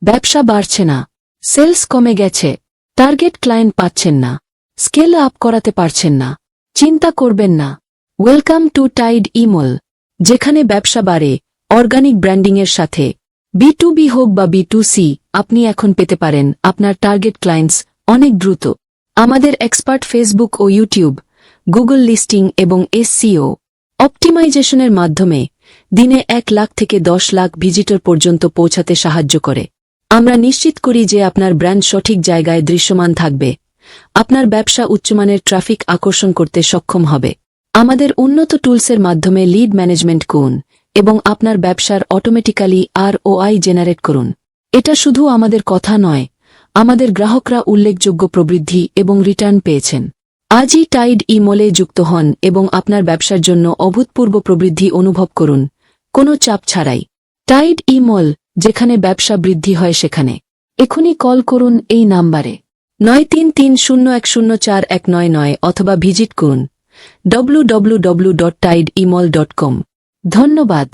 ব্যবসা বাড়ছে না, সেলস কমে গেছে, টার্গেট ক্লায়েন্ট পাচ্ছেন না, স্কেল আপ করাতে পারছেন না? চিন্তা করবেন না। ওয়েলকাম টু টাইড ইমল, যেখানে ব্যবসা বাড়ে অর্গানিক ব্র্যান্ডিংয়ের সাথে। B2B হোক বা B2C, আপনি এখন পেতে পারেন আপনার টার্গেট ক্লায়েন্টস অনেক দ্রুত। আমাদের এক্সপার্ট ফেসবুক ও ইউটিউব, গুগল লিস্টিং এবং SEO অপটিমাইজেশনের মাধ্যমে দিনে 1 লাখ থেকে 10 লাখ ভিজিটর পর্যন্ত পৌঁছাতে সাহায্য করে। আমরা নিশ্চিত করি যে আপনার ব্র্যান্ড সঠিক জায়গায় দৃশ্যমান থাকবে, আপনার ব্যবসা উচ্চমানের ট্রাফিক আকর্ষণ করতে সক্ষম হবে। আমাদের উন্নত টুলসের মাধ্যমে লিড ম্যানেজমেন্ট করুন এবং আপনার ব্যবসার অটোমেটিক্যালি ROI জেনারেট করুন। এটা শুধু আমাদের কথা নয়, আমাদের গ্রাহকরা উল্লেখযোগ্য প্রবৃদ্ধি এবং রিটার্ন পেয়েছেন। আজই টাইড ইমলে যুক্ত হন এবং আপনার ব্যবসার জন্য অভূতপূর্ব প্রবৃদ্ধি অনুভব করুন, কোনো চাপ ছাড়াই। টাইড ইমল, যেখানে ব্যবসা বৃদ্ধি হয় সেখানে। এখনই কল করুন এই নাম্বারে 9330104199 অথবা ভিজিট করুন www.tideemol.com। ধন্যবাদ।